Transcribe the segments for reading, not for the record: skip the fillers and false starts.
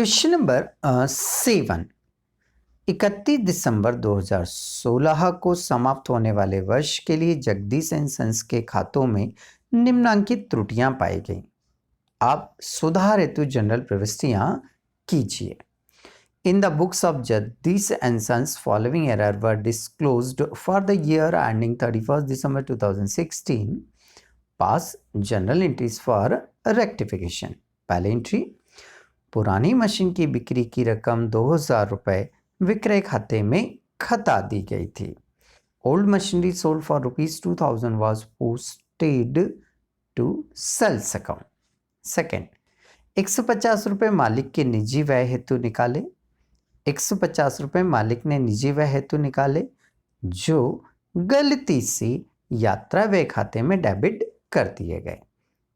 Question number 7। 31 दिसंबर 2016 को समाप्त होने वाले वर्ष के लिए जगदीश एंड सन्स के खातों में निम्नलिखित त्रुटियां पाई गई। आप सुधार हेतु जनरल प्रविष्टियां कीजिए। In the books of Jagdish and Sons, following error were disclosed for the year ending 31st December 2016. Pass general entries for rectification. पहली एंट्री, पुरानी मशीन की बिक्री की रकम 2000 रुपये विक्रय खाते में खता दी गई थी। Old machinery sold for ₹2000 was posted to sales account. Second, 150 रुपये मालिक के निजी व्यय हेतु निकाले। 150 रुपये मालिक ने निजी व्यय हेतु निकाले जो गलती से यात्रा व्यय खाते में डेबिट कर दिए गए।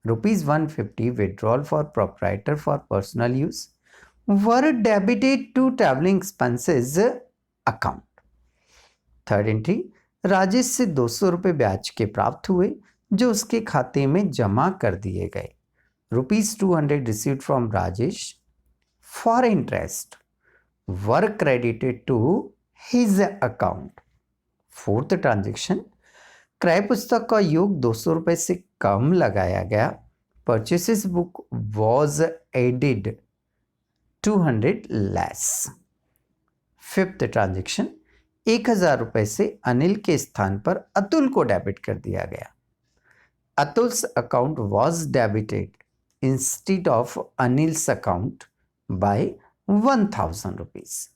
₹150 withdrawal for proprietor for personal use were debited to traveling expenses account. Third entry, Rajesh से 200 रुपये ब्याज के प्राप्त हुए जो उसके खाते में जमा कर दिए गए। ₹200 received from Rajesh for interest were credited to his account. Fourth transaction, क्रय पुस्तक का योग 200 रुपये से कम लगाया गया। Purchases book was added 200 less. Fifth transaction, 1000 रुपये से अनिल के स्थान पर अतुल को डेबिट कर दिया गया। Atul's account was debited instead of Anil's account by 1000 rupees.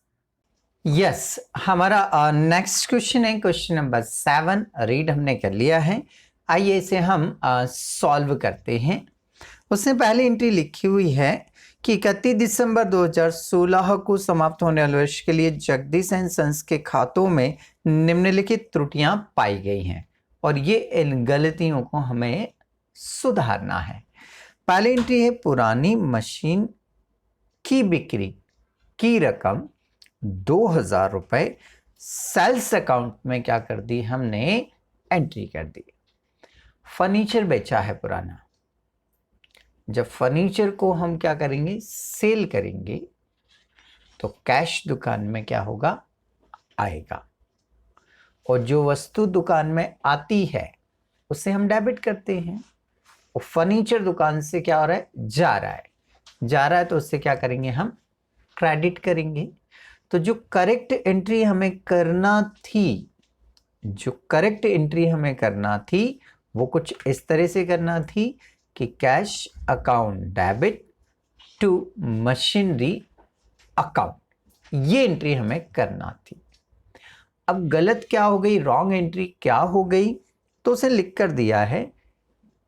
Yes, हमारा नेक्स्ट क्वेश्चन है क्वेश्चन नंबर 7। रीड हमने कर लिया है, आइए इसे हम सॉल्व करते हैं। उसने पहली एंट्री लिखी हुई है कि 31 दिसंबर 2016 को समाप्त होने वाले वर्ष के लिए जगदीश एंड सन्स के खातों में निम्नलिखित त्रुटियां पाई गई हैं और ये इन गलतियों को हमें सुधारना है। पहली एंट्री है, पुरानी मशीन की बिक्री की रकम 2000 रुपये सेल्स अकाउंट में क्या कर दी, हमने एंट्री कर दी। फर्नीचर बेचा है पुराना, जब फर्नीचर को हम क्या करेंगे, सेल करेंगे, तो कैश दुकान में क्या होगा, आएगा। और जो वस्तु दुकान में आती है उसे हम डेबिट करते हैं। और फर्नीचर दुकान से क्या हो रहा है, जा रहा है तो उससे क्या करेंगे, हम क्रेडिट करेंगे। तो जो करेक्ट एंट्री हमें करना थी वो कुछ इस तरह से करना थी कि cash account debit to machinery account, ये एंट्री हमें करना थी। अब गलत क्या हो गई, रॉन्ग एंट्री क्या हो गई, तो उसे लिख कर दिया है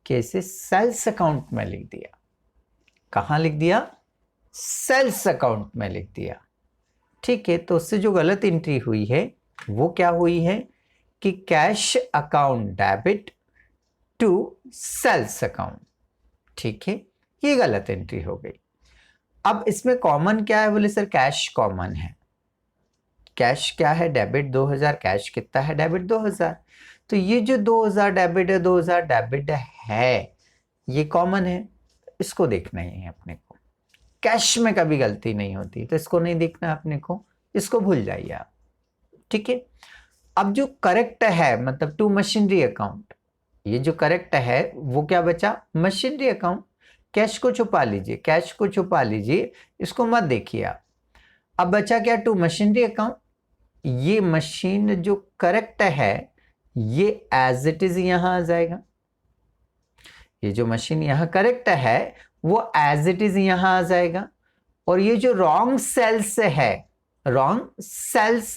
कि इसे सेल्स अकाउंट में लिख दिया। कहाँ लिख दिया, सेल्स अकाउंट में लिख दिया। ठीक है, तो उससे जो गलत एंट्री हुई है वो क्या हुई है कि cash account debit to sales account. ठीक है, ये गलत एंट्री हो गई। अब इसमें कॉमन क्या है, बोले सर कैश कॉमन है। कैश क्या है, डेबिट 2000, कैश कितना है, डेबिट 2000। तो ये जो 2000 डेबिट है, 2000 डेबिट है, ये कॉमन है, इसको देखना ही है अपने को। कैश में कभी गलती नहीं होती, तो इसको नहीं देखना अपने को, इसको भूल जाइए आप। ठीक है, अब जो करेक्ट है मतलब टू मशीनरी अकाउंट, ये जो करेक्ट है वो क्या बचा, मशीनरी अकाउंट। कैश को छुपा लीजिए, इसको मत देखिए आप। अब बचा क्या, टू मशीनरी अकाउंट। ये मशीन जो करेक्ट है ये एज इट इज यहां आ जाएगा। ये जो मशीन यहां करेक्ट है वो एज इट इज यहां आ जाएगा। और ये जो रॉन्ग सेल्स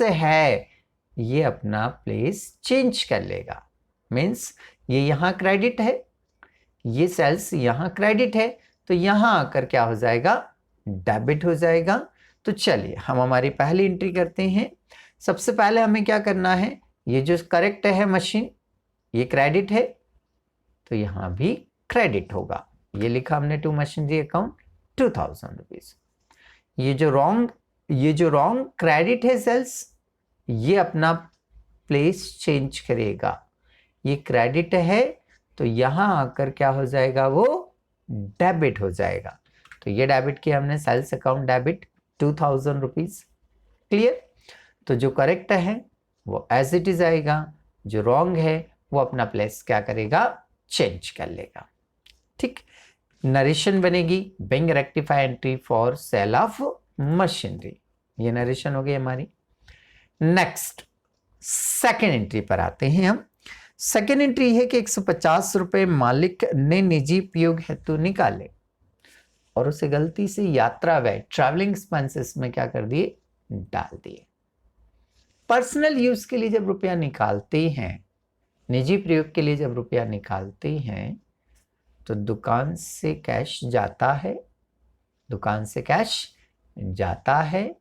है ये अपना प्लेस चेंज कर लेगा। मीन्स ये यहां क्रेडिट है, ये सेल्स यहां क्रेडिट है, तो यहां आकर क्या हो जाएगा, डेबिट हो जाएगा। तो चलिए हम हमारी पहली एंट्री करते हैं। सबसे पहले हमें क्या करना है, ये जो करेक्ट है मशीन ये क्रेडिट है, तो यहां भी क्रेडिट होगा। ये लिखा हमने टू मशीनरी अकाउंट 2000 रुपीज। ये जो रॉन्ग क्रेडिट है सेल्स, ये अपना प्लेस चेंज करेगा। ये क्रेडिट है तो यहां आकर क्या हो जाएगा, वो डेबिट हो जाएगा। तो ये डेबिट किया हमने, sales account debit 2000 rupees. Clear? तो जो करेक्ट है वो एज इट इज आएगा, जो रॉन्ग है वो अपना प्लेस क्या करेगा, चेंज कर लेगा। ठीक, नरेशन बनेगी bank rectify entry for sale of machinery. ये नरेशन हो गई हमारी। नेक्स्ट सेकेंड एंट्री पर आते हैं हम। सेकेंड एंट्री है कि 150 रुपए मालिक ने निजी उपयोग हेतु निकाले और उसे गलती से यात्रा व्यय ट्रैवलिंग एक्सपेंसेस में क्या कर दिए, डाल दिए। पर्सनल यूज के लिए जब रुपया निकालते हैं, निजी प्रयोग के लिए जब रुपया निकालते हैं, तो दुकान से कैश जाता है, दुकान से कैश जाता है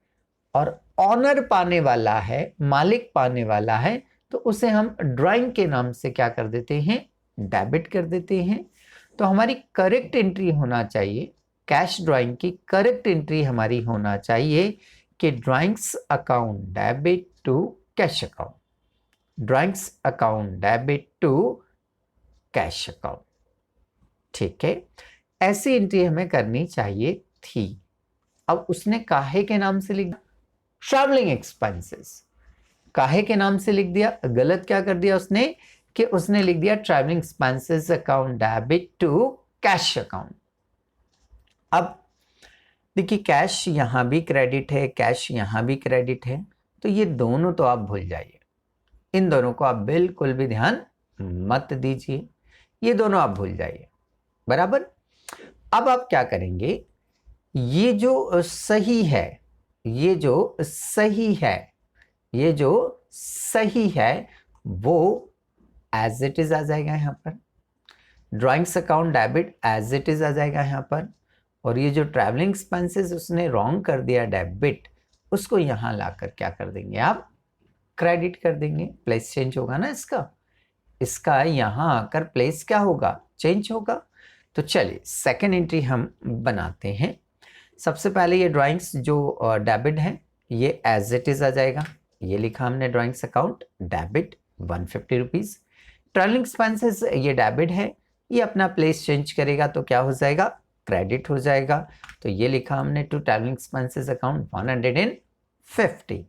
और ऑनर पाने वाला है, मालिक पाने वाला है, तो उसे हम ड्राइंग के नाम से क्या कर देते हैं, डेबिट कर देते हैं। तो हमारी करेक्ट एंट्री होना चाहिए, कैश ड्राइंग की करेक्ट एंट्री हमारी होना चाहिए कि drawings account debit to cash account, drawings account debit to cash account. ठीक है, ऐसी एंट्री हमें करनी चाहिए थी। अब उसने काहे के नाम से लिख दिया, ट्रैवलिंग एक्सपेंसेस, काहे के नाम से लिख दिया, गलत क्या कर दिया उसने कि उसने लिख दिया travelling expenses account debit to cash account. अब देखिए कैश यहां भी क्रेडिट है, कैश यहां भी क्रेडिट है, तो ये दोनों तो आप भूल जाइए, इन दोनों को आप बिल्कुल भी ध्यान मत दीजिए, ये दोनों आप भूल जाइए, बराबर। अब आप क्या करेंगे, ये जो सही है, ये जो सही है, ये जो सही है वो एज इट इज आ जाएगा यहाँ पर, drawings account debit as it is आ जाएगा यहाँ पर, और ये जो ट्रैवलिंग एक्सपेंसेस उसने रॉन्ग कर दिया डेबिट, उसको यहाँ लाकर क्या कर देंगे आप, क्रेडिट कर देंगे। प्लेस चेंज होगा ना इसका, इसका यहाँ आकर प्लेस क्या होगा, चेंज होगा। तो चलिए सेकेंड एंट्री हम बनाते हैं। सबसे पहले ये ड्राइंग्स जो डेबिट है ये एज इट इज आ जाएगा, ये लिखा हमने drawings account debit 150 rupees. Travelling expenses ये डेबिट है, ये अपना प्लेस चेंज करेगा तो क्या हो जाएगा, क्रेडिट हो जाएगा। तो ये लिखा हमने to travelling expenses account 150।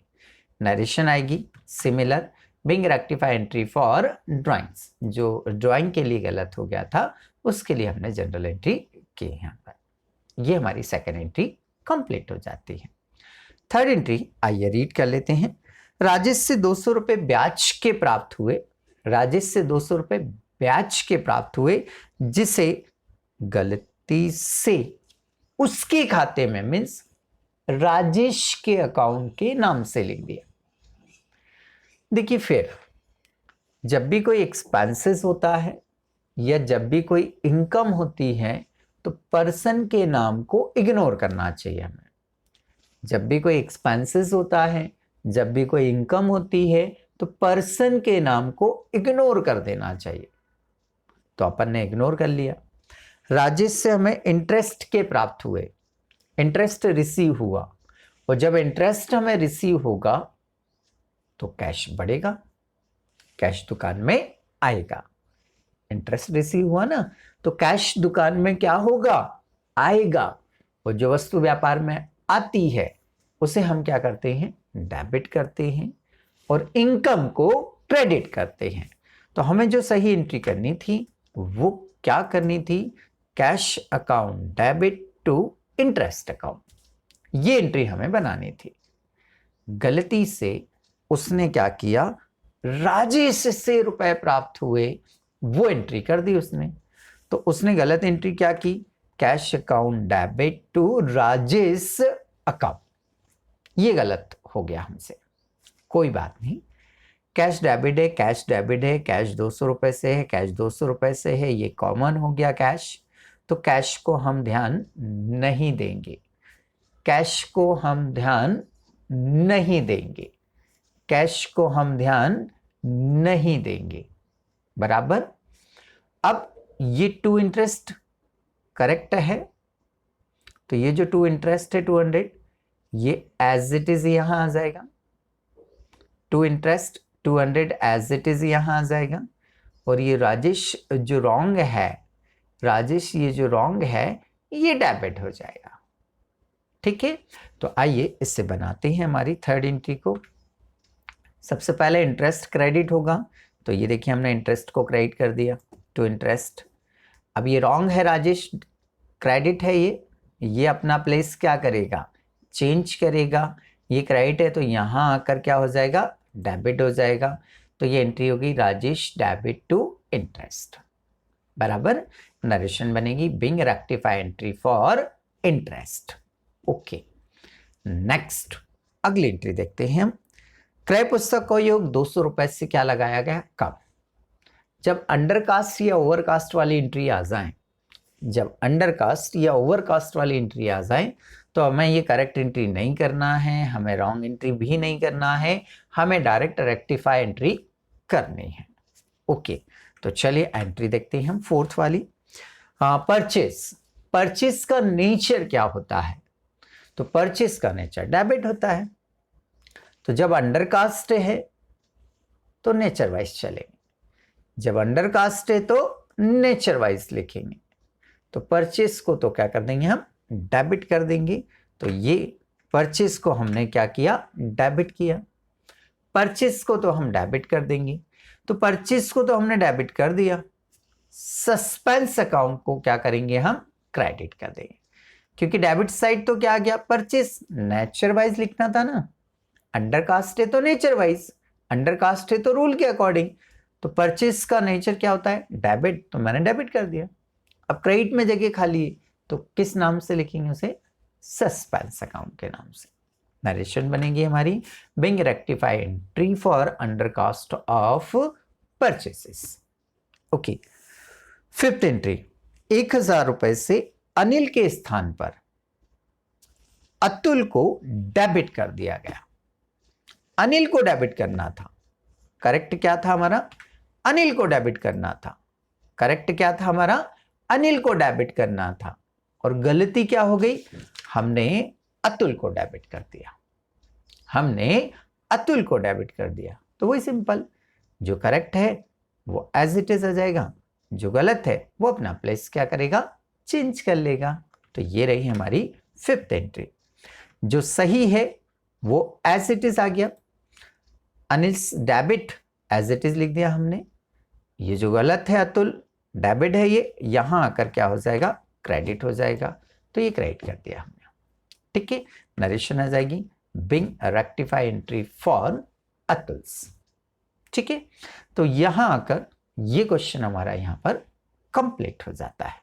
Narration आएगी similar, being rectify entry for drawings, जो ड्राइंग के लिए गलत हो गया था उसके लिए हमने जनरल एंट्री की यहाँ पर। ये हमारी सेकेंड एंट्री कंप्लीट हो जाती है। थर्ड एंट्री आइए रीड कर लेते हैं। राजेश से 200 रुपए ब्याज के प्राप्त हुए, राजेश से 200 रुपए ब्याज के प्राप्त हुए जिसे गलती से उसके खाते में, मीन्स राजेश के अकाउंट के नाम से लिख दिया। देखिए फिर जब भी कोई एक्सपेंसेस होता है या जब भी कोई इनकम होती है तो पर्सन के नाम को इग्नोर करना चाहिए हमें। जब भी कोई एक्सपेंसेस होता है, जब भी कोई इनकम होती है तो पर्सन के नाम को इग्नोर कर देना चाहिए। तो अपन ने इग्नोर कर लिया। राजेश से हमें इंटरेस्ट के प्राप्त हुए, इंटरेस्ट रिसीव हुआ, और जब इंटरेस्ट हमें रिसीव होगा तो कैश बढ़ेगा, कैश दुकान में आएगा। इंटरेस्ट रिसीव हुआ ना तो कैश दुकान में क्या होगा, आएगा। और जो वस्तु व्यापार में आती है उसे हम क्या करते हैं, डेबिट करते हैं, और इनकम को क्रेडिट करते हैं। तो हमें जो सही एंट्री करनी थी वो क्या करनी थी, cash account debit to interest account, ये एंट्री हमें बनानी थी। गलती से उसने क्या किया, राजेश से रुपए प्राप्त हुए वो एंट्री कर दी उसने। तो उसने गलत एंट्री क्या की, cash account debit to Rajesh account, ये गलत हो गया हमसे, कोई बात नहीं। कैश डेबिट है, कैश डेबिट है, कैश 200 रुपए से है, कैश 200 रुपए से है, ये कॉमन हो गया कैश। तो कैश को हम ध्यान नहीं देंगे, कैश को हम ध्यान नहीं देंगे, कैश को हम ध्यान नहीं देंगे, बराबर। अब ये टू इंटरेस्ट करेक्ट है, तो ये जो टू इंटरेस्ट है 200, ये एज इट इज यहां आ जाएगा। To interest 200 as it is यहां आ जाएगा। और ये राजेश जो रॉन्ग है, राजेश ये जो रॉन्ग है ये डेबिट हो जाएगा। ठीक है, तो आइए इससे बनाते हैं हमारी थर्ड एंट्री को। सबसे पहले इंटरेस्ट क्रेडिट होगा, तो ये देखिए हमने इंटरेस्ट को क्रेडिट कर दिया टू इंटरेस्ट। अब ये रॉन्ग है राजेश, क्रेडिट है ये अपना प्लेस क्या करेगा, चेंज करेगा। ये क्रेडिट है तो यहाँ आकर क्या हो जाएगा, डेबिट हो जाएगा। तो ये एंट्री होगी राजेश डेबिट टू इंटरेस्ट, बराबर नरेशन बनेगी being rectify entry for interest. Okay, next अगली एंट्री देखते हैं हम। क्रय पुस्तक का योग 200 रुपए से क्या लगाया गया, कब। जब अंडरकास्ट या ओवरकास्ट वाली एंट्री आ जाए, जब अंडरकास्ट या ओवरकास्ट वाली एंट्री आ जाए तो हमें ये करेक्ट एंट्री नहीं करना है, हमें रॉन्ग एंट्री भी नहीं करना है, हमें डायरेक्ट रेक्टिफाई एंट्री करनी है। ओके, तो चलिए एंट्री देखते हैं हम फोर्थ वाली। परचेस, परचेस का नेचर क्या होता है, तो परचेस का नेचर डेबिट होता है। तो जब अंडरकास्ट है तो नेचर वाइज चलेंगे, जब अंडरकास्ट है तो नेचर वाइज लिखेंगे। तो परचेस को तो क्या कर देंगे हम, डेबिट कर देंगे। तो ये परचेस को हमने क्या किया, डेबिट किया। परचेस को तो हम डेबिट कर देंगे, तो परचेस को तो हमने डेबिट कर दिया। सस्पेंस अकाउंट को क्या करेंगे हम, क्रेडिट कर देंगे, क्योंकि डेबिट साइड तो क्या आ गया, परचेस, नेचर वाइज लिखना था ना। अंडरकास्ट है तो नेचर वाइज, अंडरकास्ट है तो रूल के अकॉर्डिंग। तो परचेस का नेचर क्या होता है, डेबिट, तो मैंने डेबिट कर दिया। अब क्रेडिट में जगह खाली है तो किस नाम से लिखेंगे उसे, सस्पेंस अकाउंट के नाम से। नरेशन बनेगी हमारी being rectify entry for undercast of purchases. Okay, fifth entry, 1000 रुपए से अनिल के स्थान पर अतुल को डेबिट कर दिया गया। अनिल को डेबिट करना था, करेक्ट क्या था हमारा, अनिल को डेबिट करना था। करेक्ट क्या था हमारा, अनिल को डेबिट करना था। और गलती क्या हो गई, हमने अतुल को डेबिट कर दिया, हमने अतुल को डेबिट कर दिया। तो वही सिंपल, जो करेक्ट है वो एज इट इज आ जाएगा, जो गलत है वो अपना प्लेस क्या करेगा, चेंज कर लेगा। तो ये रही हमारी फिफ्थ एंट्री। जो सही है वो एज इट इज आ गया, Anil debit as it is लिख दिया हमने। ये जो गलत है अतुल डेबिट है, ये यहां आकर क्या हो जाएगा, क्रेडिट हो जाएगा। तो ये क्रेडिट कर दिया हमने, ठीक है। नरेशन आ जाएगी Bing rectify entry for Atul's, ठीक है। तो यहां आकर ये क्वेश्चन हमारा यहां पर कंप्लीट हो जाता है।